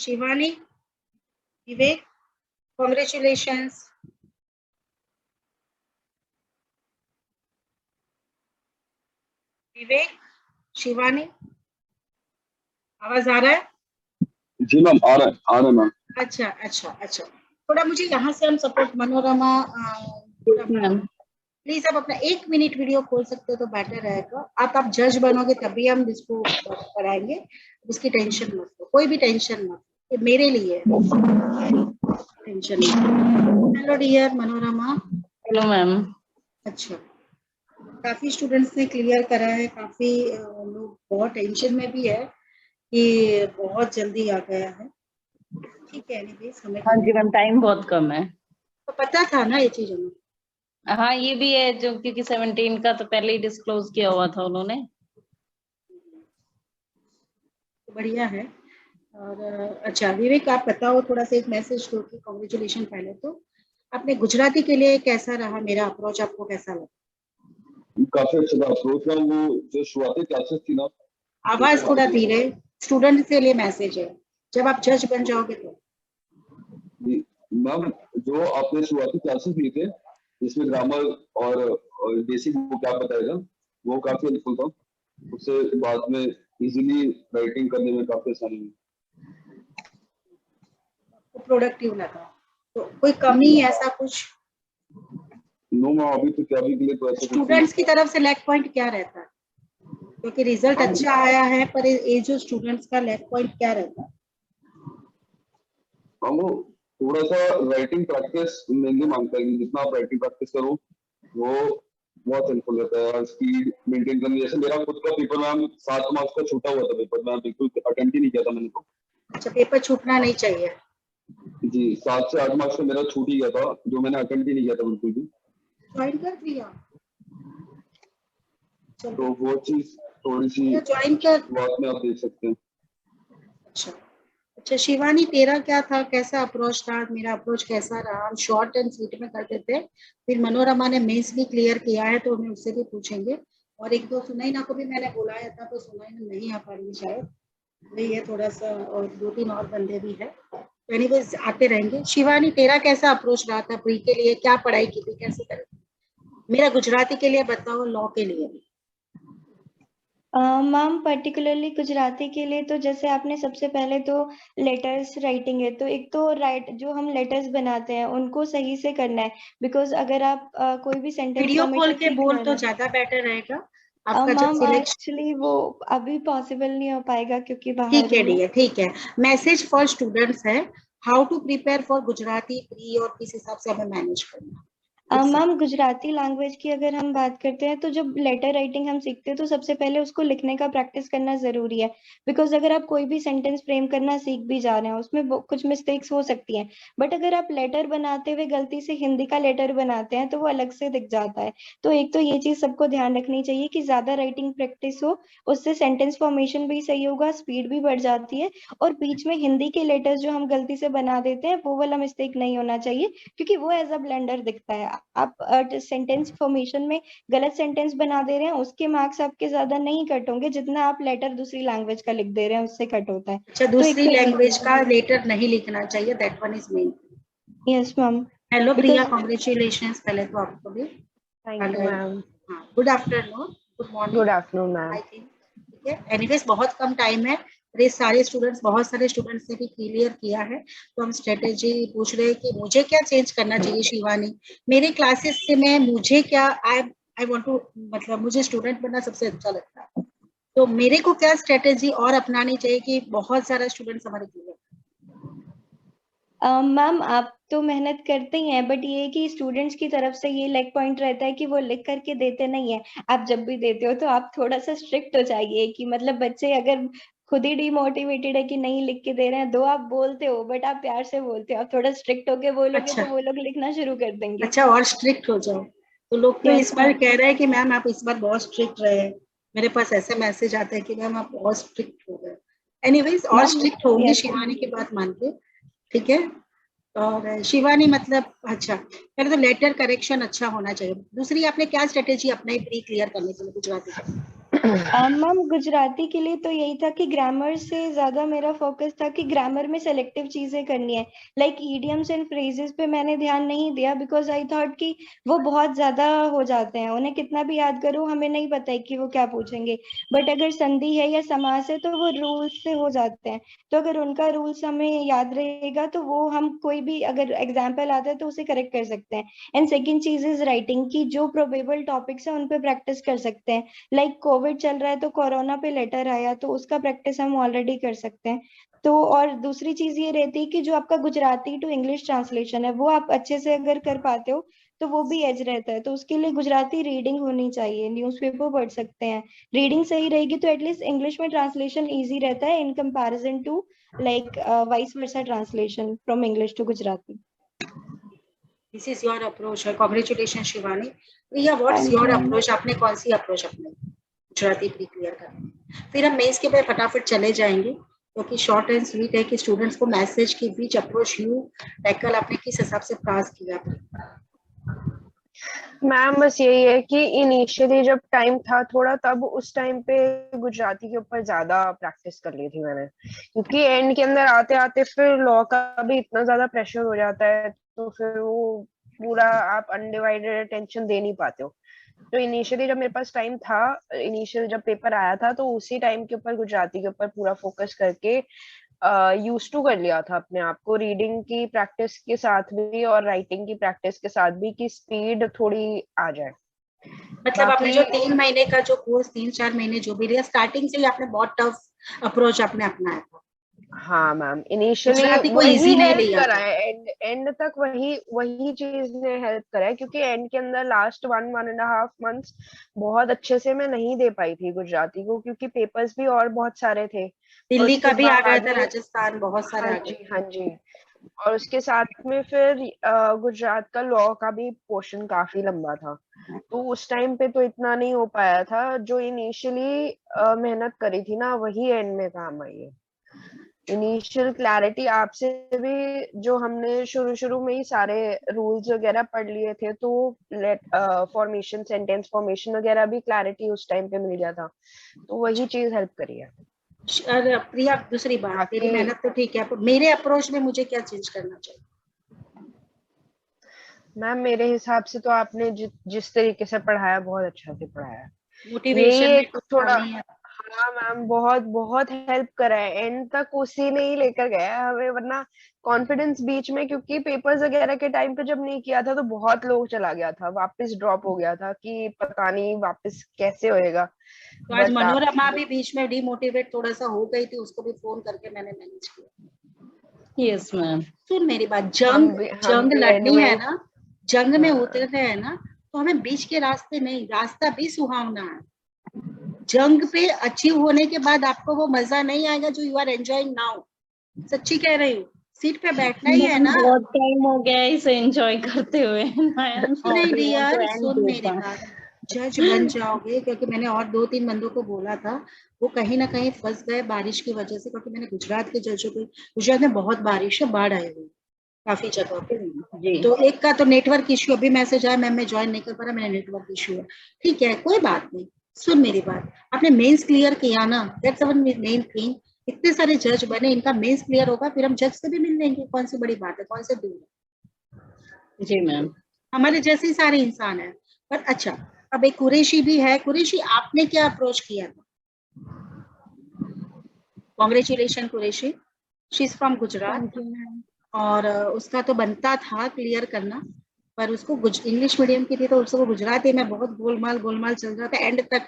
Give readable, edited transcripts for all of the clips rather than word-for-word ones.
शिवानी, विवेक, congratulations. विवेक, शिवानी, आवाज आ रहा है? जी मैम, आ रहा है मैम। अच्छा, थोड़ा मुझे यहाँ से हम सपोर्ट मनोरमा प्लीज आप अपना 1 मिनट वीडियो खोल सकते हो तो बेटर रहेगा। आप जज बनोगे तभी हम इसको कराएंगे, उसकी टेंशन मत लो, कोई भी टेंशन मत, ये मेरे लिए टेंशन मत। Hello dear Manorama. Hello ma'am. अच्छा, काफी स्टूडेंट्स ने क्लियर करा है, काफी लोग बहुत टेंशन में भी है कि बहुत जल्दी आ गया है। ठीक है, एनीवेज हमें हाँ जी मैम, टाइम बहुत कम है। तो पता था ना ये चीज हमें। हाँ ये भी है जो, क्योंकि 17 का तो पहले ही डिस्क्लोज किया हुआ था उन्होंने। तो बढ़िया है। और अच्छा विवेक, आप बताओ थोड़ा सा एक मैसेज दो कि कांग्रेचुलेशन पहले तो। आपने गुजराती के लिए कैसा रहा, मेरा अप्रोच आपको कैसा लगा? काफी अच्छा था अप्रोच मैम। वो जो शुरुआती क्लासेस थी ना, आवाज थोड़ा धीरे, स्टूडेंट के लिए मैसेज है, जब आप जज बन जाओगे तो। मैम जो आपने शुरुआती क्लासेस लिए थे जिसमें ग्रामर और बेसिक वो क्या बताएगा, वो काफी हेल्पफुल था। उससे बाद में इजीली राइटिंग करने में काफी आसानी हुई। प्रोडक्टिव लगा तो कोई कमी ऐसा कुछ? नो मैम, अभी तो क्या भी के लिए तो ऐसा कुछ स्टूडेंट्स की तरफ से लैक पॉइंट क्या रहता है? क्योंकि रिजल्ट अच्छा आया है, पर ये जो स्टूडेंट्स का लैक पॉइंट क्या रहता है? हाँ, वो थोड़ा सा राइटिंग प्रैक्टिस मेनली मांगता है कि जितना आप राइटिंग प्रैक्टिस करो वो बहुत हेल्पफुल रहता है। और स्पीड मेंटेन करनी, जैसे मेरा खुद का पेपर मैम 7 मार्क्स का छूटा हुआ था पेपर, मैं बिल्कुल अटेम्प्ट ही नहीं किया था मैंने तो। अच्छा, पेपर छूटना नहीं चाहिए। जी, 7 से 8 मार्क्स का मेरा छूट ही गया था, जो मैंने अटेम्प्ट ही नहीं किया था बिल्कुल भी। ज्वाइन कर दिया? तो वो चीज थोड़ी सी ज्वाइन कर। बात में आप देख सकते हैं। अच्छा शिवानी, तेरा क्या था, कैसा अप्रोच था? मेरा अप्रोच कैसा रहा? हम शॉर्ट एंड स्वीट में करते थे, फिर मनोरमा ने मेंस भी क्लियर किया है तो हमें उससे भी पूछेंगे। और एक दो सुनैना को भी मैंने बुलाया था, तो सुनैना नहीं आ पाएंगी शायद, वही है थोड़ा सा, और 2-3 और बंदे भी है, तो एनीवेज आते रहेंगे। शिवानी, तेरा कैसा अप्रोच रहा था? प्री के लिए क्या पढ़ाई की थी, कैसे करे? मेरा गुजराती के लिए बताओ, लॉ के लिए भी। मैम पर्टिकुलरली गुजराती के लिए तो जैसे आपने सबसे पहले तो लेटर्स राइटिंग है, तो एक तो राइट जो हम लेटर्स बनाते हैं उनको सही से करना है। बिकॉज अगर आप कोई भी सेंटेंस वीडियो खोल के बोल तो ज्यादा बेटर रहेगा आपका जब मैम। सिलेक्शन। एक्चुअली वो अभी पॉसिबल नहीं हो पाएगा क्योंकि बाहर ठीक है हूँ। डियर, ठीक है। मैसेज फॉर स्टूडेंट्स है, how to prepare for Gujarati pre, और किस हिसाब से हमें मैनेज करना है। मैम गुजराती लैंग्वेज की अगर हम बात करते हैं तो जब लेटर राइटिंग हम सीखते हैं तो सबसे पहले उसको लिखने का प्रैक्टिस करना जरूरी है। बिकॉज अगर आप कोई भी सेंटेंस फ्रेम करना सीख भी जा रहे हैं उसमें कुछ मिस्टेक्स हो सकती हैं, बट अगर आप लेटर बनाते हुए गलती से हिंदी का लेटर बनाते हैं तो वो अलग से दिख जाता है। तो एक तो ये चीज सबको ध्यान रखनी चाहिए कि ज्यादा राइटिंग प्रैक्टिस हो, उससे सेंटेंस फॉर्मेशन भी सही होगा, स्पीड भी बढ़ जाती है। और बीच में हिंदी के लेटर्स जो हम गलती से बना देते हैं वो वाला मिस्टेक नहीं होना चाहिए, क्योंकि वो एज अ ब्लेंडर दिखता है। आप सेंटेंस फॉर्मेशन में गलत सेंटेंस बना दे रहे हैं, उसके मार्क्स आपके ज्यादा नहीं कट होंगे जितना आप लेटर दूसरी लैंग्वेज का लिख दे रहे हैं उससे कट होता है। अच्छा, दूसरी लैंग्वेज का लेटर नहीं लिखना चाहिए, that one is main. Yes ma'am. Hello Priya, congratulations पहले तो आपको भी। Thank you ma'am. Good afternoon, good morning, good afternoon ma'am. I think. ठीक है, एनीवेज बहुत कम टाइम है, ये सारे स्टूडेंट्स, बहुत सारे स्टूडेंट्स ने भी क्लियर किया है, तो हम स्ट्रेटेजी पूछ रहे हैं कि मुझे क्या चेंज करना चाहिए। शिवानी, मेरे क्लासेस से मैं मुझे क्या आई वांट टू, मतलब मुझे स्टूडेंट बनना सबसे अच्छा लगता है, तो मेरे को क्या स्ट्रेटेजी और अपनानी चाहिए कि बहुत सारा स्टूडेंट्स हमारे क्लियर? मैम आप तो मेहनत करते ही हैं, बट ये है कि स्टूडेंट्स की तरफ से ये लेग पॉइंट रहता है कि वो लिख करके देते नहीं है। आप जब भी देते हो तो आप थोड़ा सा स्ट्रिक्ट हो जाइए, कि मतलब बच्चे अगर खुद ही डिमोटिवेटेड है कि नहीं लिख के दे रहे हैं, दो आप बोलते हो बट आप प्यार से बोलते हो, आप थोड़ा स्ट्रिक्ट होके बोलोगे अच्छा, तो वो लोग लिखना शुरू कर देंगे। अच्छा, और स्ट्रिक्ट हो जाओ तो लोग तो इस बार कह रहे हैं कि मैम आप इस बार बहुत स्ट्रिक्ट रहे, मेरे पास ऐसे मैसेज आते हैं कि मैम आप बहुत स्ट्रिक्ट हो गए। एनीवेज और स्ट्रिक्ट होंगे शिवानी की बात मान के, ठीक है। और शिवानी मतलब अच्छा, पहले तो लेटर करेक्शन अच्छा होना चाहिए। दूसरी आपने क्या स्ट्रेटेजी अपनाई प्री क्लियर करने के लिए गुजराती का? मैम गुजराती के लिए तो यही था कि ग्रामर से ज्यादा मेरा फोकस था कि ग्रामर में सेलेक्टिव चीजें करनी है, लाइक ईडियम्स एंड फ्रेजेस पे मैंने ध्यान नहीं दिया बिकॉज आई थॉट कि वो बहुत ज्यादा हो जाते हैं, उन्हें कितना भी याद करो हमें नहीं पता है कि वो क्या पूछेंगे। बट अगर संधि है या समास है तो वो रूल्स से हो जाते हैं, तो अगर उनका रूल्स हमें याद रहेगा तो वो हम कोई भी अगर एग्जाम्पल आता है तो उसे करेक्ट कर सकते हैं। एंड सेकेंड चीज इज राइटिंग की, जो प्रोबेबल टॉपिक्स है उन पे प्रैक्टिस कर सकते हैं। लाइक कोविड चल रहा है तो कोरोना पे लेटर आया तो उसका प्रैक्टिस हम ऑलरेडी कर सकते हैं। तो और दूसरी चीज ये रहती है कि जो आपका गुजराती टू इंग्लिश ट्रांसलेशन है वो आप अच्छे से अगर कर पाते हो तो वो भी एज रहता है, तो उसके लिए गुजराती रीडिंग होनी चाहिए, न्यूज़पेपर पढ़ सकते हैं। रीडिंग सही रहेगी तो एटलीस्ट इंग्लिश में ट्रांसलेशन इजी रहता है in comparison to like vice versa translation from English to Gujarati. This is your approach है। Congratulation Shivani. Priya, what's thank your you. Approach? आपने कौन सी अप्रोच अपनाई गुजराती प्री क्लियर करने? फिर हम मेंस के पे फटाफट चले जाएंगे क्योंकि शॉर्ट एंड स्वीट है कि स्टूडेंट्स को मैसेज के बीच अप्रोच यू टैकल आपने किस हिसाब से पास किया? मैम बस यही है कि इनिशियली जब टाइम था थोड़ा, तब उस टाइम पे गुजराती के ऊपर ज्यादा प्रैक्टिस कर ली थी मैंने, क्योंकि एंड के अंदर आते आते फिर लॉ का भी इतना ज्यादा प्रेशर हो जाता है, तो फिर वो पूरा आप अनडिवाइडेड अटेंशन दे नहीं पाते हो। तो इनिशियली जब मेरे पास टाइम था, इनिशियल जब पेपर आया था, तो उसी टाइम के ऊपर गुजराती के ऊपर पूरा फोकस करके यूज टू कर लिया था अपने आप को, रीडिंग की प्रैक्टिस के साथ भी और राइटिंग की प्रैक्टिस के साथ भी, कि स्पीड थोड़ी आ जाए। मतलब आपने बाकी जो 3 महीने का जो कोर्स, 3-4 महीने जो भी लिया, स्टार्टिंग से ही आपने बहुत टफ अप्रोच आपने अपनाया था। हाँ मैम, इनिशियली गुजराती को वही इजी नहीं हेल्प लिया करा था। है, एंड एंड तक वही वही चीज ने हेल्प करा है, क्योंकि एंड के अंदर लास्ट 1.5 मंथ्स बहुत अच्छे से मैं नहीं दे पाई थी गुजराती को, क्योंकि पेपर्स भी और बहुत सारे थे, और दिल्ली का उसके भी आ गया बाद था, में राजस्थान, बहुत सारे हाँ आ जी, गए। हाँ जी, और उसके साथ में फिर गुजरात का लॉ का भी पोर्शन काफी लंबा था, तो उस टाइम पे तो इतना नहीं हो पाया था। जो इनिशियली मेहनत करी थी ना, वही एंड में काम आई है। इनिशियल क्लैरिटी आपसे भी, जो हमने शुरू शुरू में ही सारे रूल्स वगैरह पढ़ लिए थे, तो लेट फॉर्मेशन, सेंटेंस फॉर्मेशन वगैरह भी क्लैरिटी उस टाइम पे मिल गया था, तो वही चीज हेल्प करी है। अरे प्रिया, दूसरी बात, तेरी बाकी मेहनत तो ठीक है, पर मेरे अप्रोच में मुझे क्या चेंज करना चाहिए? मैम मेरे हिसाब से तो आपने जिस तरीके से पढ़ाया, बहुत अच्छा से पढ़ाया है। यही मोटिवेशन में एक कुछ थोड़ा, कमी है? हाँ मैम, बहुत बहुत हेल्प करा है, एंड तक उसी ने ही लेकर गया है हमें, वरना कॉन्फिडेंस बीच में, क्योंकि पेपर्स वगैरह के टाइम पे जब नहीं किया था तो बहुत लोग चला गया था, वापस ड्रॉप हो गया था कि पता नहीं वापस कैसे होएगा। तो आज बट मनोरमा भी बीच में डिमोटिवेट थोड़ा सा हो गई थी, उसको भी फोन करके मैंने मैनेज किया। Yes ma'am. सुन मेरी बात, हम जंग भी हम जंग भी एंड लड़नी में है ना, जंग में हाँ, उतरते हैं ना, तो हमें बीच के रास्ते नहीं, रास्ता भी सुहावना है। जंग पे अचीव होने के बाद आपको वो मजा नहीं आएगा जो यू आर एंजॉयिंग नाउ। सच्ची कह रही हूँ, सीट पे बैठना ही है मैम ना। बहुत टाइम हो गया है इसे एंजॉय करते हुए। आई एम नहीं sorry, want to dear, and सुन दिस मेरी बात, जज बन जाओगे, क्योंकि मैंने और 2-3 बंदों को बोला था, वो कहीं ना कहीं फंस गए बारिश की वजह से, क्योंकि मैंने गुजरात के जजों को, गुजरात में बहुत बारिश है, बाढ़ आई हुई है काफी जगह पे। जी। तो एक का तो नेटवर्क इश्यू, अभी मैसेज आया मैम मैं ज्वाइन नहीं कर पा रहा, मेरा नेटवर्क इश्यू है। ठीक है, कोई बात नहीं। सुन मेरी बात, आपने मेंस क्लियर किया ना, दैट्स अवर मेन थिंग। इतने सारे जज बने, इनका मेंस क्लियर होगा, फिर हम जज से भी मिल लेंगे, कौन सी बड़ी बात है, कौन से दूर है। जी मैम। हमारे जैसे ही सारे इंसान है। पर अच्छा, अब एक कुरैशी भी है। कुरैशी, आपने क्या अप्रोच किया था? Congratulation Qureshi, she is from Gujarat. Thank you ma'am. और उसका तो बनता था क्लियर करना, पर उसको इंग्लिश मीडियम की थी तो उसको गुजराती में बहुत गोलमाल गोलमाल चल रहा था एंड तक।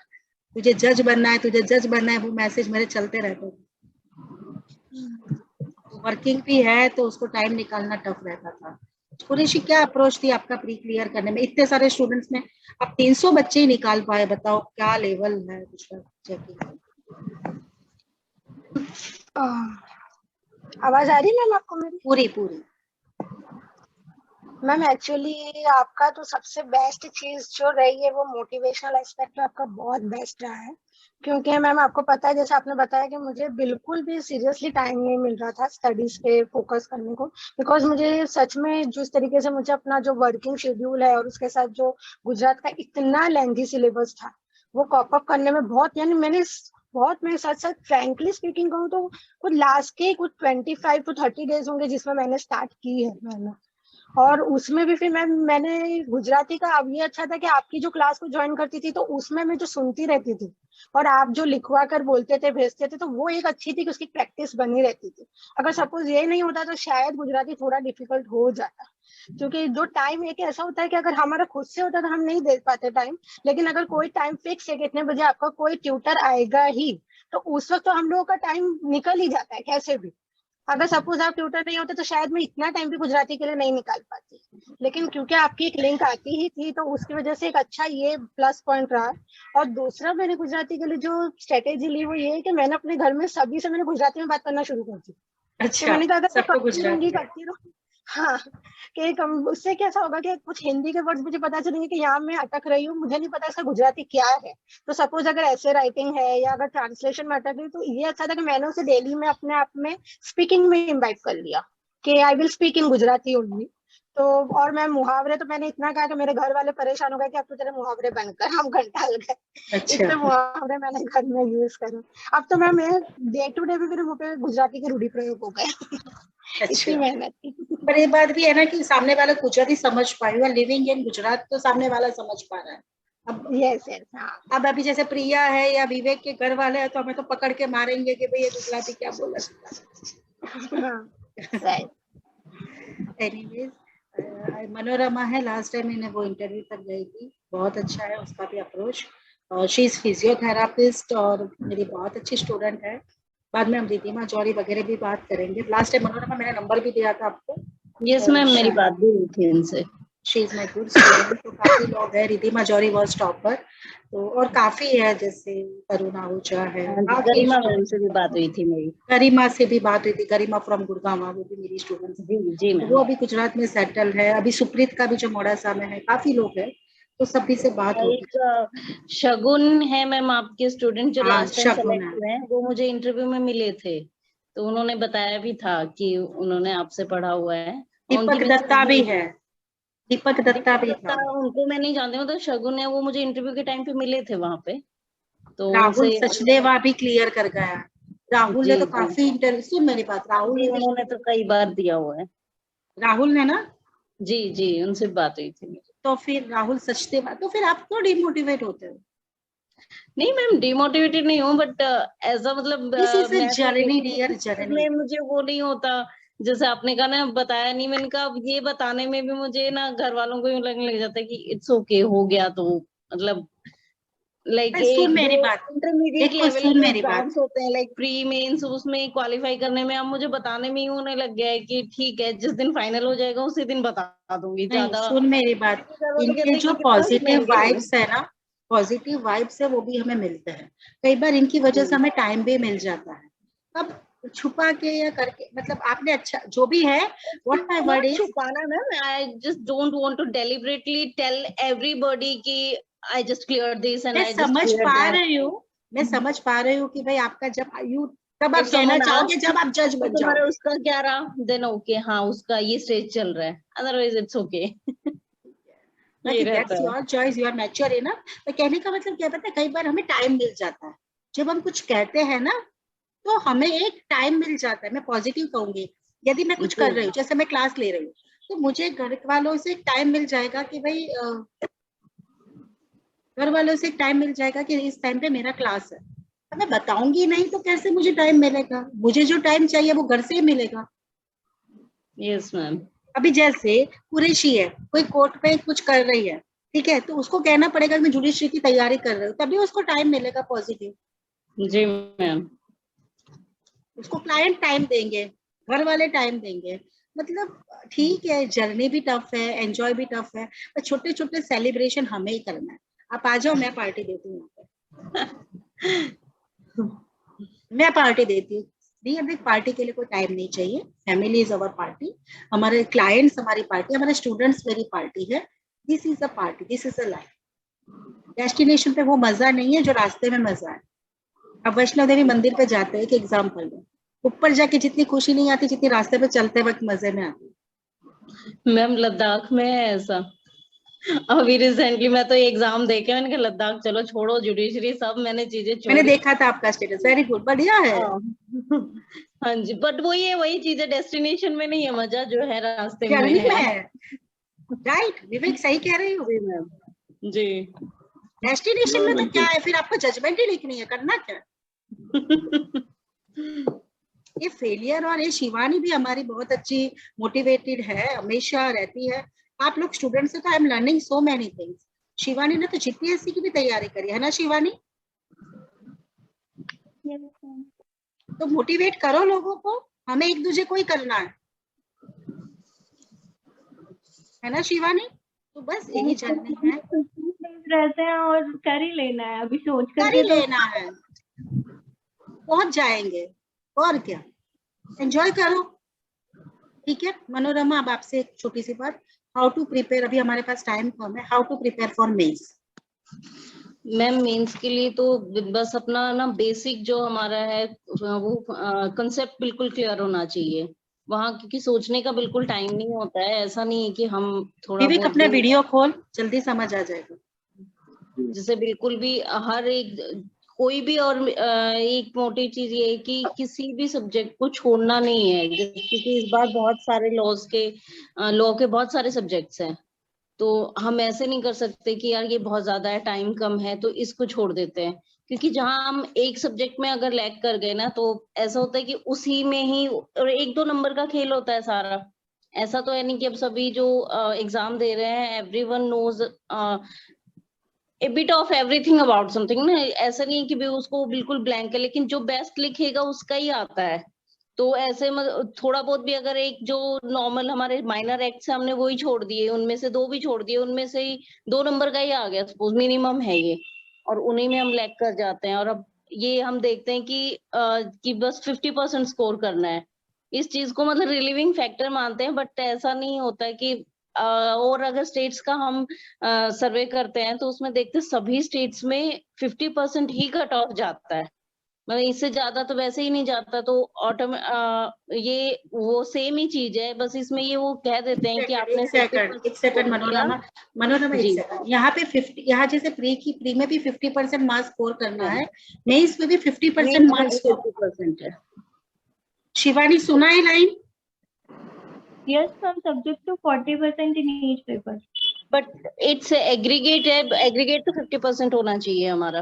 तुझे जज बनना है, तुझे जज बनना है, वो मैसेज मेरे चलते रहते थे। वर्किंग भी है तो उसको टाइम निकालना टफ रहता था। कुरैशी, क्या अप्रोच थी आपका प्री क्लियर करने में? इतने सारे स्टूडेंट्स में आप 300 बच्चे ही निकाल पाए, बताओ क्या लेवल है गुजरात चेकिंग। आवाज आ रही है मैम आपको मेरी? पूरी पूरी। मैम एक्चुअली आपका तो सबसे बेस्ट चीज जो रही है वो मोटिवेशनल एस्पेक्ट में आपका बहुत बेस्ट रहा है, क्योंकि मैम आपको पता है, जैसे आपने बताया कि मुझे बिल्कुल भी सीरियसली टाइम नहीं मिल रहा था स्टडीज पे फोकस करने को, बिकॉज मुझे सच में जिस तरीके से मुझे अपना जो वर्किंग शेड्यूल है और उसके साथ जो गुजरात का इतना लेंथी सिलेबस था, वो कॉप अप करने में बहुत, यानी मैं सच सच फ्रैंकली स्पीकिंग कहूँ तो कुछ लास्ट के कुछ 25 to 30 डेज होंगे जिसमें मैंने स्टार्ट की है मैंने। और उसमें भी फिर मैंने गुजराती का, अब ये अच्छा था कि आपकी जो क्लास को ज्वाइन करती थी तो उसमें मैं जो सुनती रहती थी और आप जो लिखवा कर बोलते थे भेजते थे, तो वो एक अच्छी थी कि उसकी प्रैक्टिस बनी रहती थी। अगर सपोज ये नहीं होता तो शायद गुजराती थोड़ा डिफिकल्ट हो जाता, क्योंकि जो टाइम एक ऐसा होता है कि अगर हमारा खुद से होता तो हम नहीं दे पाते टाइम, लेकिन अगर कोई टाइम फिक्स है कि इतने बजे आपका कोई ट्यूटर आएगा ही, तो उस वक्त तो हम लोगों का टाइम निकल ही जाता है कैसे भी। अगर सपोज आप ट्यूटर नहीं होते तो शायद मैं इतना टाइम भी गुजराती के लिए नहीं निकाल पाती, लेकिन क्योंकि आपकी एक लिंक आती ही थी तो उसकी वजह से एक अच्छा ये प्लस पॉइंट रहा। और दूसरा मैंने गुजराती के लिए जो स्ट्रेटेजी ली वो ये है कि मैंने अपने घर में सभी से मैंने गुजराती में बात करना शुरू कर दी। कि अच्छा, मैंने कहा अगर मैं सबको गुजराती करती रहूंगी, हाँ, कि उससे कैसा होगा कि कुछ हिंदी के वर्ड्स मुझे पता चलेंगे कि यहाँ मैं अटक रही हूँ, मुझे नहीं पता इसका गुजराती क्या है। तो सपोज अगर ऐसे राइटिंग है या अगर ट्रांसलेशन में अटक रही, तो ये अच्छा था कि मैंने उसे डेली में अपने आप में स्पीकिंग में इन्वाइट कर लिया कि I will speak in Gujarati only. तो और मैं मुहावरे, तो मैंने इतना कहा कि मेरे घर वाले परेशान हो गए कि अब तो तेरे मुहावरे बनकर हम घंटा लग गए, अच्छा, इतने मुहावरे मैंने घर में यूज करे। अब तो मैं डे टू डे भी मेरे मुंह पे गुजराती के रूढ़ी प्रयोग हो गए। अच्छा। इतनी मेहनत की। पर ये बात भी है ना कि सामने वाला गुजराती समझ पाए, you are living in Gujarat, तो सामने वाला समझ पा रहा है। अब यस यस, हाँ अब अभी जैसे प्रिया है या विवेक के घर वाले हैं तो हमें तो पकड़ के मारेंगे कि भाई ये गुजराती क्या बोला। राइट। एनीवेज, मनोरमा है, लास्ट टाइम मैंने वो इंटरव्यू तक गई थी, बहुत अच्छा है उसका भी अप्रोच। शी इज फिजियोथेरापिस्ट और मेरी बहुत अच्छी स्टूडेंट है। बाद में हम रिद्धिमा जौहरी वगैरह भी बात करेंगे। लास्ट टाइम मनोरमा मैंने नंबर भी दिया था आपको। यस मैम, मेरी बात भी हुई थी इनसे। She is my good student. तो काफी लोग हैं, रिद्धिमा जौहरी वॉज टॉपर, तो और काफी है जैसे करुणा आहूजा है, काफी गरिमा मैम से भी बात हुई थी मेरी। गरिमा से भी बात हुई थी, गरिमा फ्रॉम गुड़गांव, वो भी मेरी स्टूडेंट है। जी जी मैम। वो अभी गुजरात में सेटल है। अभी सुप्रीत का भी जो मोड़ासा में है, काफी लोग हैं, तो सभी से बात होगी। एक शगुन है मैम आपके स्टूडेंट जो हाँ, लास्ट टाइम शगुन सेलेक्ट है। हुए हैं, वो मुझे इंटरव्यू में मिले थे, तो उन्होंने बताया भी था कि उन्होंने आपसे पढ़ा हुआ है। उनकी दीपक मेरे से दत्ता भी है, दीपक दत्ता दीपक भी दत्ता, था। उनको मैं नहीं जानती हूँ, तो शगुन है, वो मुझे इंटरव्यू के टाइम पे मिले थे वहां पे, तो राहुल उनसे सचदेवा भी क्लियर कर गया। राहुल ने जी तो जी काफी इंटरव्यू, सुन मेरी बात, राहुल जी, ने उन्होंने तो कई बार दिया हुआ है। राहुल ने ना, जी जी, उनसे बात हुई थी मेरी। तो फिर राहुल सचदेवा, तो फिर आप क्यों डिमोटिवेट होते हो? नहीं मैम, डिमोटिवेटेड नहीं हूँ, बट ऐसा मतलब दिस इज अ मैं तो जर्नी डियर, जर्नी। उसमें मुझे वो नहीं होता। जैसे आपने कहा ना, बताया नहीं, मैंने कहा अब ये बताने में भी मुझे ना घर वालों को यूं लगने लग जाता है कि इट्स ओके हो गया, तो मतलब लाइक सुन एक दो मेरी बात, इंटरमीडिएट देखो लेवल सुन के मेरी बात, एग्जाम्स होते हैं लाइक प्री मेंस, उसमें क्वालिफाई करने में अब मुझे बताने में ही होने लग गया है कि ठीक है, जिस दिन फाइनल हो जाएगा उसी दिन बता दूंगी। नहीं ज्यादा सुन मेरी बात, घर वालों इनके कहते हैं जो कि कितना पॉजिटिव सुनाएंगे नहीं। वाइब्स है ना, पॉजिटिव वाइब्स है वो भी हमें मिलते हैं। कई बार इनकी वजह से हमें टाइम भी मिल जाता है। अब छुपा के या करके, मतलब आपने अच्छा जो भी है, what my word not is, छुपाना ma'am, I just don't want to deliberately tell everybody कि I just clear this and मैं आई जस्ट समझ क्लियर पा दैट। रही हूँ, मैं समझ पा रही हूँ कि भाई आपका जब यू, तब आप इफ कहना समवन चाहोगे आस्क्स जब आप जज तो बन तुम्हारा जाओगे। उसका क्या रहा, देन ओके, हाँ उसका ये स्टेज चल रहा है, अदरवाइज इट्स ओके। ये बाकी रहता दैट्स है। Your choice, you are mature enough. तो कहने का मतलब क्या पता है, कई बार हमें टाइम मिल जाता है, जब हम कुछ कहते हैं ना, तो हमें एक टाइम मिल जाता है। मैं पॉजिटिव कहूंगी, यदि मैं कुछ कर रही हूँ, जैसे मैं क्लास ले रही हूँ, तो मुझे घर वालों से एक टाइम मिल जाएगा कि भाई घर वालों से एक टाइम मिल जाएगा कि इस टाइम पे मेरा क्लास है। अब मैं बताऊंगी नहीं तो कैसे मुझे टाइम मिलेगा? मुझे जो टाइम चाहिए वो घर से ही मिलेगा। Yes ma'am. अभी जैसे कुरैशी है, कोई कोर्ट पे कुछ कर रही है, ठीक है, तो उसको कहना पड़ेगा कि मैं जुडिशरी की तैयारी कर रही हूँ, तभी उसको टाइम मिलेगा पॉजिटिव। जी मैम। उसको क्लाइंट टाइम देंगे, घर वाले टाइम देंगे। मतलब ठीक है, जर्नी भी टफ है, एंजॉय भी टफ है, पर छोटे छोटे सेलिब्रेशन हमें ही करना है। आप आ जाओ, मैं पार्टी देती हूँ यहाँ पे। मैं पार्टी देती हूँ। नहीं, अभी पार्टी के लिए कोई टाइम नहीं चाहिए। फैमिली इज अवर पार्टी, हमारे क्लाइंट्स हमारी पार्टी, हमारे स्टूडेंट्स मेरी पार्टी है। This is a party, this is a life. Destination पे वो मजा नहीं है जो रास्ते में मजा है। अब वैष्णो देवी मंदिर पे जाते हैं, एक एग्जाम्पल है, ऊपर जाके जितनी खुशी नहीं आती जितनी रास्ते पे चलते वक्त मजे में आती। मैम लद्दाख में है ऐसा। अभी रिसेंटली मैं तो एग्जाम देके मैंने कहा लद्दाख चलो, छोड़ो जुडिशरी सब मैंने चीजें मैंने छोड़ी। देखा था आपका स्टेटस, वेरी गुड, बढ़िया है। हाँ हाँ जी, बट वही है, वही चीजें डेस्टिनेशन में नहीं है, मजा जो है रास्ते में जर्नी में है। है, राइट विवेक, सही कह रही हो। जी मैम जी। डेस्टिनेशन में तो बिल्कुल। क्या है, फिर आपको जजमेंट ही लिखनी है, करना क्या। ये फेलियर, और ये शिवानी भी हमारी बहुत अच्छी मोटिवेटेड है, हमेशा रहती है। आप लोग स्टूडेंट से तो I am learning so many things. Shivani ने तो जीपीएससी की भी तैयारी करी है ना शिवानी, Yes, ma'am. तो मोटिवेट करो लोगों को, हमें एक दूसरे को ही करना है ना शिवानी, तो बस यही जर्नी है, रहते हैं और कर ही लेना है, अभी सोच कर करके ही तो लेना है, पहुंच जाएंगे, और क्या, एंजॉय करो। ठीक है मनोरमा, अब आपसे एक छोटी सी बात, हाउ टू प्रिपेयर, अभी हमारे पास टाइम कम है, how to prepare for mains. Ma'am mains के लिए तो बस अपना ना बेसिक जो हमारा है वो कंसेप्ट बिल्कुल क्लियर होना चाहिए वहाँ, क्योंकि सोचने का बिल्कुल टाइम नहीं होता है। ऐसा नहीं है कि हम थोड़ा विवेक बहुत अपने भी, वीडियो खोल, जल्दी समझ आ जाएगा। जैसे बिल्कुल भी हर एक कोई भी, और एक मोटी चीज ये है कि किसी भी सब्जेक्ट को छोड़ना नहीं है, क्योंकि इस बार बहुत सारे लॉ के बहुत सारे सब्जेक्ट्स हैं, तो हम ऐसे नहीं कर सकते कि यार ये बहुत ज्यादा है, टाइम कम है तो इसको छोड़ देते हैं। क्योंकि जहां हम एक सब्जेक्ट में अगर लैग कर गए ना, तो ऐसा होता है कि उसी में ही, और एक दो नंबर का खेल होता है सारा। ऐसा तो है नहीं कि अब सभी जो एग्जाम दे रहे हैं everyone knows a bit of everything about something ना, ऐसा नहीं है कि भी उसको बिल्कुल ब्लैंक है, लेकिन जो बेस्ट लिखेगा उसका ही आता है। तो ऐसे थोड़ा बहुत भी अगर एक जो नॉर्मल हमारे माइनर एक्ट्स है हमने वही छोड़ दिए, उनमें से दो भी छोड़ दिए, उनमें से ही 2 नंबर का ही आ गया सपोज, मिनिमम है ये, और उन्हीं में हम लैग कर जाते हैं। और अब ये हम देखते हैं कि बस 50% स्कोर करना है, इस चीज को मतलब रिलीविंग फैक्टर मानते हैं, बट ऐसा नहीं होता है कि और अगर स्टेट्स का हम सर्वे करते हैं तो उसमें देखते हैं सभी स्टेट्स में 50% ही कट ऑफ जाता है, मतलब इससे ज्यादा तो वैसे ही नहीं जाता। तो ये वो सेम ही चीज है, बस इसमें ये वो कह देते हैं कि आपने 50% एक सेकंड स्कोर किया। मनोरमा, मनोरमा एक जी सेकंड, यहाँ पे 50, यहाँ जैसे प्री में भी 50% मार्क्स स्कोर करना है, मेंस में भी 50% मेंस में मार्क्स भी स्कोर। 50% है। शिवानी सुना है line, yes, from subject to 40% in each paper. But it's aggregate है, एग्रीगेट तो 50% होना चाहिए हमारा।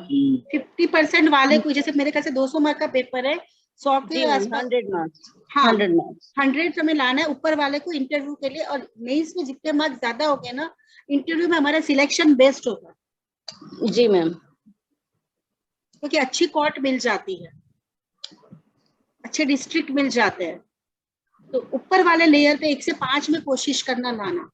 50% वाले को, जैसे मेरे ख्याल से 200 मार्क का पेपर है, 100 जी के मैम, आसपास, 100 मार्क्स, हाँ 100 मार्क्स। 100 हमें लाना है ऊपर वाले को इंटरव्यू के लिए, और मेंस में जितने मार्क्स ज्यादा हो गए ना, इंटरव्यू में हमारा सिलेक्शन बेस्ट होता है, जी मैम, क्योंकि अच्छी कोर्ट मिल जाती है, अच्छे डिस्ट्रिक्ट मिल जाते हैं, तो ऊपर वाले लेयर पे 1 से 5 में कोशिश करना लाना।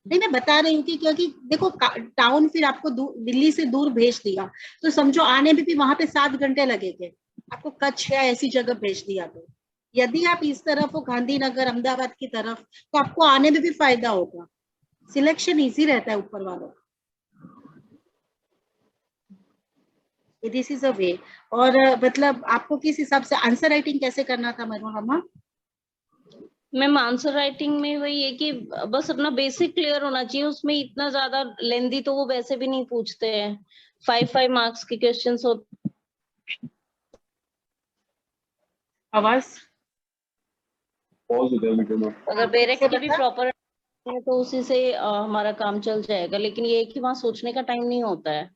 नहीं मैं बता रही हूँ कि क्योंकि देखो टाउन फिर आपको दिल्ली से दूर भेज दिया, तो समझो आने में भी वहां पे 7 घंटे लगेंगे, आपको कच्छ या ऐसी जगह भेज दिया, तो यदि आप इस तरफ हो गांधीनगर अहमदाबाद की तरफ, तो आपको आने में भी फायदा होगा, सिलेक्शन इजी रहता है ऊपर वालों का, दिस इज अ वे। और मतलब आपको किस हिसाब से आंसर राइटिंग कैसे करना था मनोरमा। मैम आंसर राइटिंग में वही है कि बस अपना बेसिक क्लियर होना चाहिए, उसमें इतना ज्यादा लेंदी तो वो वैसे भी नहीं पूछते हैं, 5 मार्क्स के क्वेश्चंस होते। आवाज पॉज हो गया वीडियो में। अगर बेरेक की भी प्रॉपर है तो उसी से हमारा काम चल जाएगा, लेकिन ये है कि वहाँ सोचने का टाइम नहीं होता है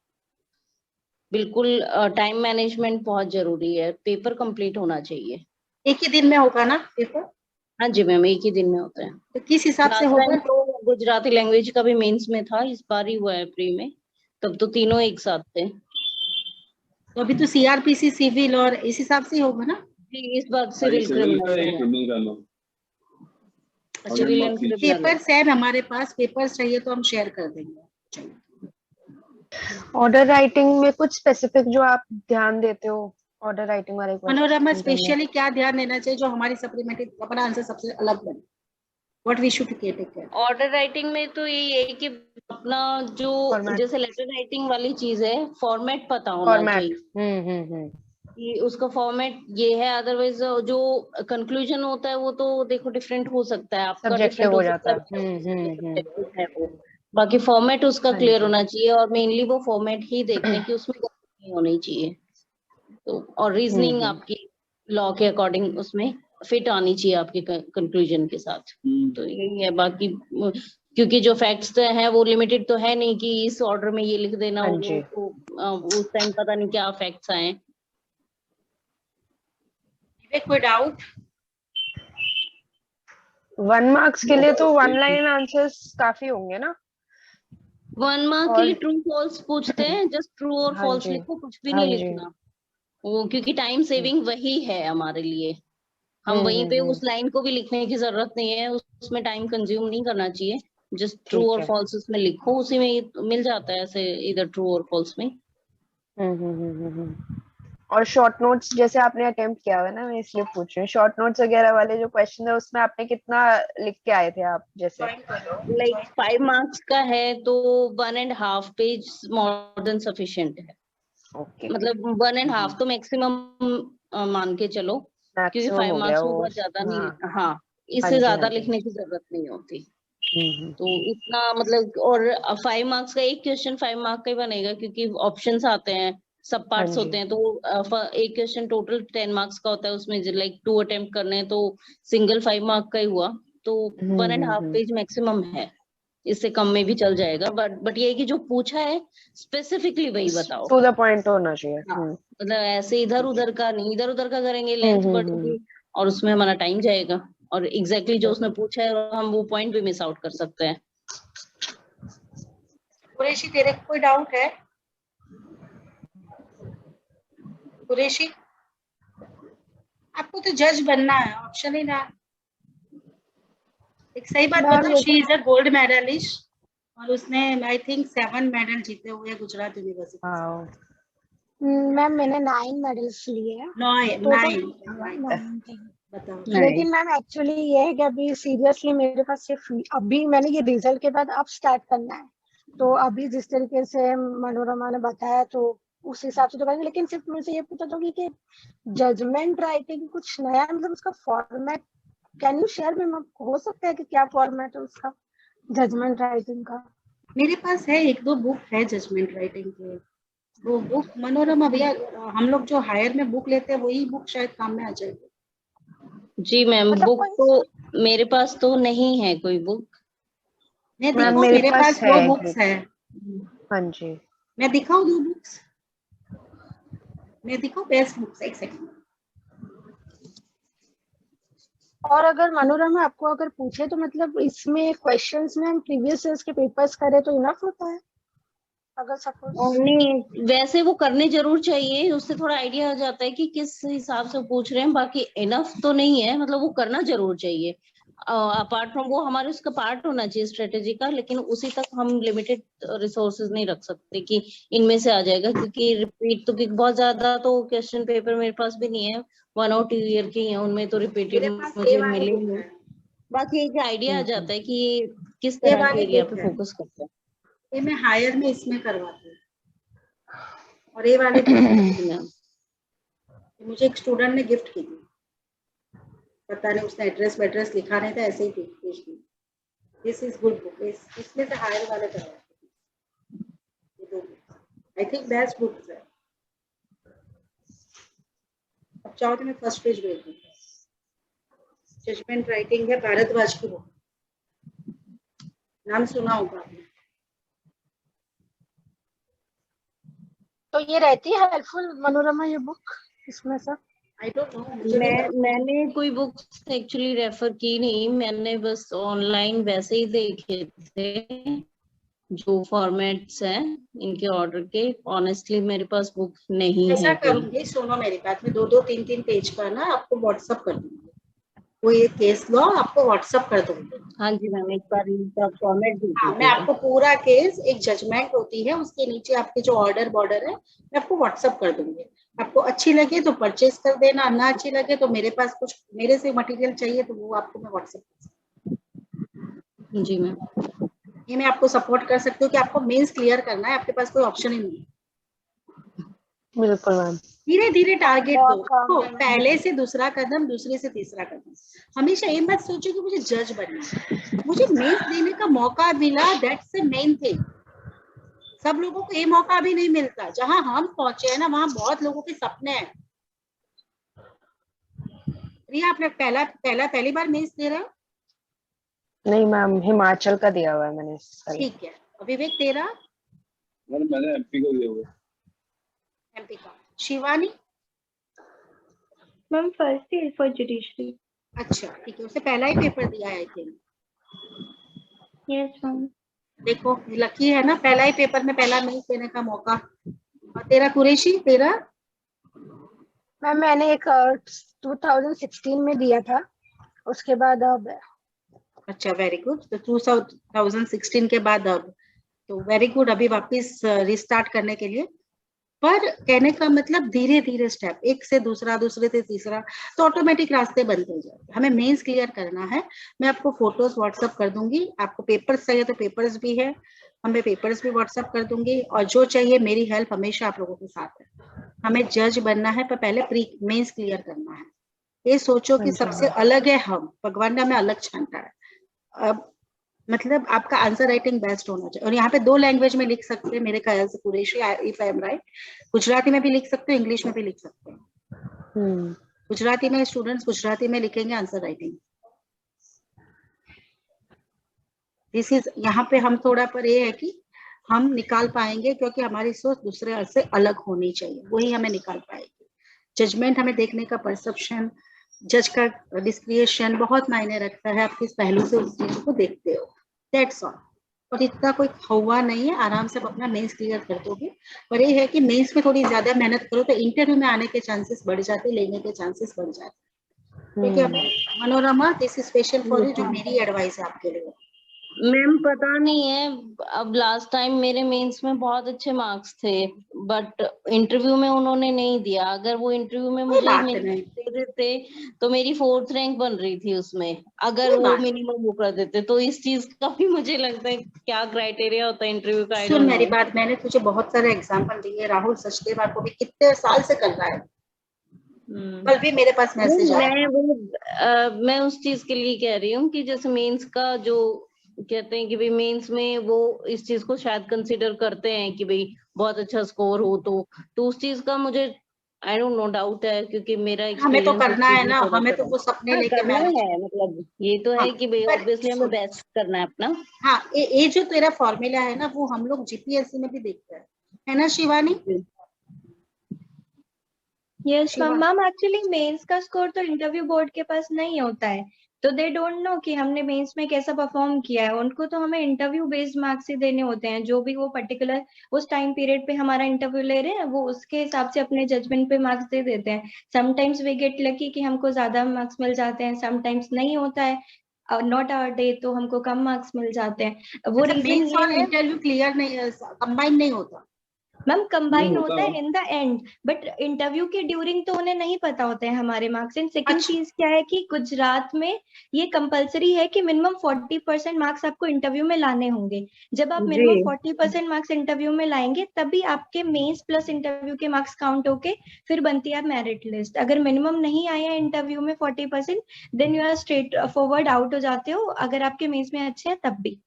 बिल्कुल। टाइम मैनेजमेंट बहुत जरूरी है, पेपर कंप्लीट होना चाहिए। एक ही दिन में होगा ना पेपर, हाँ जी मैम, एक ही दिन में होता है। तो किस हिसाब से लास्ट टाइम होगा। तो गुजराती लैंग्वेज का भी मेंस में था, इस बार ही हुआ है प्री में, तब तो तीनों एक साथ थे। तो अभी तो सीआरपीसी सिविल और इस हिसाब से ही होगा ना। जी इस बार civil criminal, civil and criminal. Papers है हमारे पास, पेपर्स चाहिए तो हम शेयर कर देंगे। ऑर्डर राइटिंग में कुछ स्पेसिफिक जो आप ध्यान देते हो ऑर्डर राइटिंग वाले मनोरमा स्पेशली क्या ध्यान देना चाहिए जो हमारी सप्लीमेंट्री अपना आंसर सबसे अलग बने, what we should take care. Order writing में तो ये है कि अपना जो Format. जैसे लेटर राइटिंग वाली चीज है, फॉर्मेट पता होना चाहिए। कि उसका फॉर्मेट ये है, अदरवाइज जो कंक्लूजन होता है वो तो देखो डिफरेंट हो सकता है, आपका Subjective डिफरेंट हो हो सकता जाता है। subjective है वो। बाकी फॉर्मेट उसका हाँ क्लियर जी। होना चाहिए, और मेनली वो फॉर्मेट ही देखते हैं कि उसमें गलती नहीं होनी चाहिए। तो और रीजनिंग आपकी लॉ के अकॉर्डिंग उसमें फिट आनी चाहिए आपके कंक्लूजन के साथ। तो यही है। बाकी क्योंकि जो फैक्ट्स हैं वो लिमिटेड तो है नहीं कि इस ऑर्डर में ये लिख देना, हाँ वो जी। तो उस टाइम पता नहीं क्या फैक्ट्स आए। कोई डाउट? 1 मार्क्स के लिए तो 1 लाइन आंसर्स काफी होंगे ना? 1 मार्क के और लिए ट्रू फॉल्स पूछते हैं, जस्ट ट्रू और हाँ फॉल्स जी, लिखो, कुछ भी हाँ नहीं जी। लिखना। वो क्योंकि टाइम सेविंग वही है हमारे लिए, हम वहीं पे उस लाइन को भी लिखने की जरूरत नहीं है, उसमें टाइम कंज्यूम नहीं करना चाहिए। जस्ट ट्रू ठीक और है। फॉल्स उसमें लिखो, उसी में मिल जाता है ऐसे, इधर ट्रू और फॉल्स में। और शॉर्ट नोट्स जैसे आपने अटेम्प्ट किया हुआ है ना, मैं इसलिए पूछ रही हूँ, शॉर्ट नोट्स वगैरह वाले जो क्वेश्चन है उसमें आपने कितना लिख के आए थे आप जैसे? लाइक 5 मार्क्स का है तो 1.5 पेज मोर देन सफिशिएंट है। ओके, मतलब 1.5 तो मैक्सिमम मान के चलो, क्योंकि मैक्सिमम 5 हो गया मार्क्स में वो। बहुत ज्यादा नहीं। हाँ हाँ, हाँ इससे जी, हाँ ज्यादा जी। लिखने की जरूरत नहीं होती। हम्म तो इतना मतलब, और 5 मार्क्स का एक क्वेश्चन 5 मार्क का ही बनेगा, क्योंकि ऑप्शंस आते हैं, सब हाँ पार्ट्स जी। होते हैं। तो एक क्वेश्चन टोटल 10 मार्क्स का होता है, उसमें लाइक 2 अटेम्प्ट करने हैं, तो सिंगल 5 मार्क का ही हुआ। तो 1.5 पेज मैक्सिमम है, इससे कम में भी चल जाएगा। बट ये है कि जो पूछा है स्पेसिफिकली वही बताओ। टू द पॉइंट होना चाहिए। हाँ, मतलब ऐसे इधर उधर का नहीं, इधर उधर का करेंगे लेंथ बढ़ेगी और उसमें हमारा टाइम जाएगा, और एग्जैक्टली जो उसने पूछा है हम वो पॉइंट भी मिस आउट कर सकते हैं। कुरैशी तेरे को कोई डाउट है? कुरैशी, आपको तो जज बनना है, ऑप्शन ही ना। एक सही बात मैम बताओ, she is a gold medalist और उसने आई थिंक 7 मेडल जीते हुए हैं गुजरात यूनिवर्सिटी से। हाँ। मैम मैंने 9 मेडल्स लिए हैं 9 टोटल। 9 बताओ। लेकिन मैम एक्चुअली ये है कि अभी सीरियसली मेरे पास सिर्फ अभी मैंने ये रिजल्ट के बाद अब स्टार्ट करना है, तो अभी जिस तरीके से मनोरमा ने बताया तो उस हिसाब से तो करेंगे। लेकिन सिर्फ मुझे ये पूछा था कि जजमेंट राइटिंग कुछ नया, मतलब उसका फॉर्मेट कैन यू शेयर में, हो सकता है कि क्या फॉर्मेट है उसका जजमेंट राइटिंग का? मेरे पास है 1-2 बुक है जजमेंट राइटिंग के। वो बुक मनोरमा भैया, हम लोग जो हायर में बुक लेते हैं वही बुक शायद काम में आ जाएगी। जी मैम, मतलब बुक कोई तो मेरे पास तो नहीं है कोई बुक। मैं मैम देखो मेरे मेरे पास पास है 2 बुक्स है। हाँ जी। मैं दिखाऊं 2 बुक्स? मैं दिखाऊं बेस्ट बुक्स? एक सेकंड। और अगर मनोरमा आपको अगर पूछे तो मतलब इसमें क्वेश्चंस में हम प्रीवियस ईयर्स के पेपर्स करें तो इनफ होता है अगर सपोज? और नहीं, वैसे वो करने जरूर चाहिए, उससे थोड़ा आइडिया आ जाता है कि किस हिसाब से पूछ रहे हैं। बाकी इनफ तो नहीं है, मतलब वो करना जरूर चाहिए। अपार्ट फ्रॉम वो हमारे उसका पार्ट होना चाहिए स्ट्रेटेजी का, लेकिन उसी तक हम लिमिटेड रिसोर्सेज नहीं रख सकते कि इनमें से आ जाएगा, क्योंकि रिपीट तो बहुत ज्यादा तो क्वेश्चन पेपर मेरे पास भी नहीं है, 1 और 2 ईयर के ही हैं, उनमें तो रिपीटेड मेरे पास ये मुझे वाली मिले बुक नहीं। है। बाकी एक आइडिया आ जाता है कि ये किस ये तरह के वाली एरिया बुक पे है, फोकस करते हैं। ये मैं हायर में इसमें करवाती हूँ। और ये वाली बुक मुझे एक स्टूडेंट ने गिफ्ट की थी, पता नहीं उसने एड्रेस लिखा नहीं था, ऐसे ही भेज दी। दिस इज गुड बुक, इसमें से हायर वाले करवाते हैं। ये 2 book I think best books है। अब चाहो तो मैं फर्स्ट पेज भेज दूँ। जजमेंट राइटिंग है, भारद्वाज की बुक, नाम सुना होगा आपने। तो ये रहती है हेल्पफुल मनोरमा ये बुक इसमें से? आई डोंट नो, मुझे भी पता। मैंने कोई बुक्स एक्चुअली रेफर की नहीं, मैंने बस ऑनलाइन वैसे ही देखे थे जो फॉर्मेट्स हैं इनके ऑर्डर के। ऑनेस्टली मेरे पास बुक नहीं ऐसा है कोई। करूंगी, सुनो मेरी बात, में 2-2 3-3 पेज का ना आपको व्हाट्सअप कर दूंगी। कोई एक केस लो, आपको व्हाट्सअप कर दूंगी। हाँ जी मैम, एक बार इनका फॉर्मेट भेज हाँ, मैं दीजिएगा। आपको पूरा केस, एक जजमेंट होती है उसके नीचे आपके जो ऑर्डर बॉर्डर है, मैं आपको व्हाट्सअप कर दूंगी। आपको अच्छी लगे तो परचेज कर देना, ना अच्छी लगे तो मेरे पास कुछ मेरे से मटेरियल चाहिए तो वो आपको मैं व्हाट्सअप कर सकती जी मैम। हूँ। ये मैं आपको सपोर्ट कर सकती हूँ कि आपको मेंस क्लियर करना है, आपके पास कोई ऑप्शन ही नहीं है। बिल्कुल मैम। धीरे धीरे टारगेट दो, बहुत कम तो है मैम। पहले से दूसरा कदम, दूसरे से तीसरा कदम। हमेशा ये मत सोचो कि मुझे जज बनना है, मुझे मेंस देने का मौका मिला, दैट्स द मेन थिंग। सब लोगों को ये मौका भी नहीं मिलता। जहां हम पहुंचे हैं ना, वहां बहुत लोगों के सपने हैं। प्रिया, आपने पहली बार मेंस दे रहे हो? नहीं मैम, हिमाचल का दिया हुआ है मैंने इस साल। ठीक है। और विवेक तेरा? मैंने एमपी को दिया हुआ है। एमपी का। Shivani? Ma'am first year for judiciary. अच्छा ठीक है, उससे पहला ही पेपर दिया है आई थिंक। Yes ma'am. देखो लकी है ना, पहला ही पेपर में पहला मेंस देने का मौका। और तेरा कुरैशी, तेरा? मैम मैंने एक 2016 में दिया था, उसके बाद अब अच्छा वेरी गुड। तो 2016 के बाद अब तो वेरी गुड, अभी वापस रिस्टार्ट करने के लिए। पर कहने का मतलब धीरे धीरे स्टेप, एक से दूसरा, दूसरे से तीसरा, तो ऑटोमेटिक रास्ते बनते जाएंगे। हमें मेंस क्लियर करना है। मैं आपको फोटोज व्हाट्सअप कर दूंगी, आपको पेपर्स चाहिए तो पेपर्स भी है, हमें पेपर्स भी व्हाट्सअप कर दूंगी। और जो चाहिए, मेरी हेल्प हमेशा आप लोगों के साथ है। हमें जज बनना है, पर पहले प्री मेंस क्लियर करना है। ये सोचो कि सबसे अलग है हम, भगवान ने हमें अलग छांटा है। अब मतलब आपका आंसर राइटिंग बेस्ट होना चाहिए। और यहाँ पे 2 लैंग्वेज में लिख सकते हैं मेरे ख्याल से Qureshi, if I am right. Gujarati में भी लिख सकते हो, इंग्लिश में भी लिख सकते हैं। गुजराती में स्टूडेंट्स गुजराती में लिखेंगे आंसर राइटिंग। दिस इज, यहाँ पे हम थोड़ा पर ये है कि हम निकाल पाएंगे, क्योंकि हमारी सोच दूसरे से अलग होनी चाहिए, वही हमें निकाल पाएगी। जजमेंट, हमें देखने का परसेप्शन, जज का डिस्क्रिएशन बहुत मायने रखता है। आप किस पहलू से उस चीज को देखते हो, दैट्स ऑल। और इतना कोई हुआ नहीं है, आराम से अपना मेंस क्लियर कर दोगे। पर ये है कि मेंस में थोड़ी ज्यादा मेहनत करो तो इंटरव्यू में आने के चांसेस बढ़ जाते, लेने के चांसेस बढ़ जाते। ठीक है Manorama, this is special for you, जो मेरी एडवाइस है आपके लिए। मैम पता नहीं है, अब लास्ट टाइम मेरे मेंस में बहुत अच्छे मार्क्स थे, बट इंटरव्यू में उन्होंने नहीं दिया। अगर वो इंटरव्यू में कोई मुझे बात मेरे नहीं, दे देते तो मेरी 4th रैंक बन रही थी उसमें। अगर कोई वो बात। मिनिमम वो कर देते तो इस चीज का भी मुझे लगता है क्या क्राइटेरिया होता है इंटरव्यू का, आई सुन डोंट मेरी नो। बात, मैंने तुझे बहुत सारे एग्जाम्पल दिए। राहुल सचदेव आपको भी कितने साल से कर रहा है, कल भी मेरे पास मैसेज आया मैं था। मैं उस चीज के लिए कह रही हूँ कि जैसे मेंस का जो कहते हैं कि भाई मेंस में वो इस चीज को शायद कंसिडर करते हैं कि भाई बहुत अच्छा स्कोर हो, तो उस चीज का मुझे आई डोंट नो डाउट है, क्योंकि मेरा हमें तो एक्सपीरियंस उस करना चीज है में ना, थोड़ा हमें सा तो रहा वो सपने है। हाँ लेके करना मैनेज। है, मतलब ये तो हाँ है कि भाई पर ऑब्वियसली हमें सुन, बेस्ट करना है अपना। हाँ ये जो तेरा फॉर्मूला है ना, वो हम लोग जीपीएससी में भी देखते हैं, है ना Shivani? Yes ma'am. Shiva, ma'am actually mains का स्कोर तो इंटरव्यू बोर्ड के पास नहीं होता है, तो दे डोंट नो कि हमने मेंस में कैसा परफॉर्म किया है। उनको तो हमें इंटरव्यू बेस्ड मार्क्स ही देने होते हैं, जो भी वो पर्टिकुलर उस टाइम पीरियड पे हमारा इंटरव्यू ले रहे हैं, वो उसके हिसाब से अपने जजमेंट पे मार्क्स दे देते हैं। समटाइम्स वी गेट लकी कि हमको ज्यादा मार्क्स मिल जाते हैं, समटाइम्स नहीं होता है, नॉट आवर डे, तो हमको कम मार्क्स मिल जाते हैं। वो मतलब रीजन मेंस ये और है इंटरव्यू क्लियर नहीं, कंबाइन नहीं होता? मैम, नहीं कंबाइन होता होता है। है in the end, but interview के ड्यूरिंग तो उन्हें नहीं पता होते हैं हमारे मार्क्स। एंड सेकंड अच्छा, चीज क्या है कि गुजरात में ये कंपलसरी है कि मिनिमम 40% मार्क्स आपको इंटरव्यू में लाने होंगे। जब आप जी मिनिमम 40% मार्क्स इंटरव्यू में लाएंगे, तभी आपके मेंस प्लस इंटरव्यू के मार्क्स काउंट होके फिर बनती है मेरिट लिस्ट। अगर मिनिमम नहीं आया इंटरव्यू में 40%, then you are straight forward out हो जाते हो, अगर आपके मेंस में अच्छे हैं तब भी।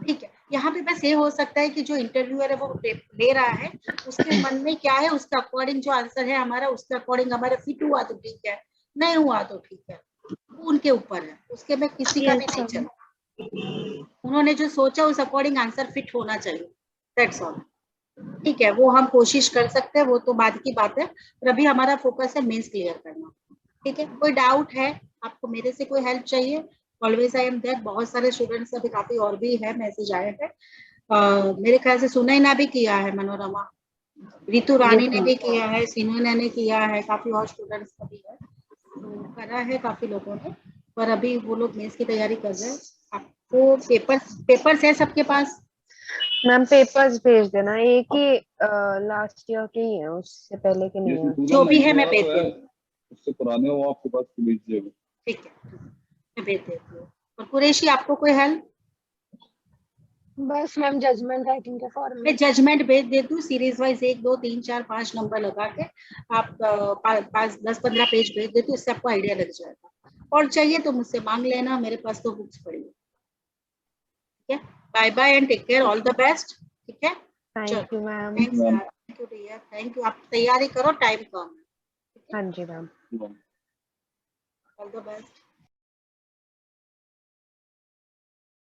ठीक है। यहाँ पे बस ये हो सकता है कि जो इंटरव्यूअर है वो ले रहा है, उसके मन में क्या है, उसका अकॉर्डिंग जो आंसर है हमारा, उसके अकॉर्डिंग हमारा फिट हुआ तो ठीक है, नहीं हुआ तो ठीक है, वो उनके ऊपर है, उसके में किसी का भी यस नहीं मैम। चलता। उन्होंने जो सोचा उस अकॉर्डिंग आंसर फिट होना चाहिए, दैट्स ऑल। ठीक है, वो हम कोशिश कर सकते हैं, वो तो बाद की बात है। पर अभी हमारा फोकस है मेंस क्लियर करना। ठीक है, कोई डाउट है आपको, मेरे से कोई हेल्प चाहिए, ऑलवेज आई एम देयर। बहुत सारे स्टूडेंट्स, अभी काफी और भी है, मैसेज आए हैं। मेरे ख्याल से सुनैना भी किया है, मनोरमा, रितु रानी ने भी किया है, सिनोना ने किया है, काफी और स्टूडेंट्स का भी है, तो करा है काफी लोगों ने। पर अभी वो लोग मेंस की तैयारी कर रहे हैं। आपको पेपर्स है सबके पास? मैम पेपर्स भेज देना, एक ही लास्ट ईयर के ही है, उससे पहले के ये नहीं है। जो भी 2019 है मैं वाला भेज तो है, दूंगी। उससे पुराने हो आपके पास तो लीजिएगा। ठीक है, मैं भेज देती हूँ। और कुरैशी, आपको कोई हेल्प? बस मैम जजमेंट राइटिंग के फॉर्म में मैं जजमेंट भेज देती हूँ सीरीज वाइज 1 2 3 4 5 नंबर लगा के आप 10-15 पेज भेज देती हूँ, इससे आपको आइडिया लग जाएगा। और चाहिए तो मुझसे मांग लेना, मेरे पास तो बुक्स पड़ी है। ठीक है, bye bye and take care, all the best. ठीक है, थैंक यू मैम। थैंक्स यार, thank you dear, thank you. आप तैयारी करो, टाइम कम है। हाँ जी मैम। All the best.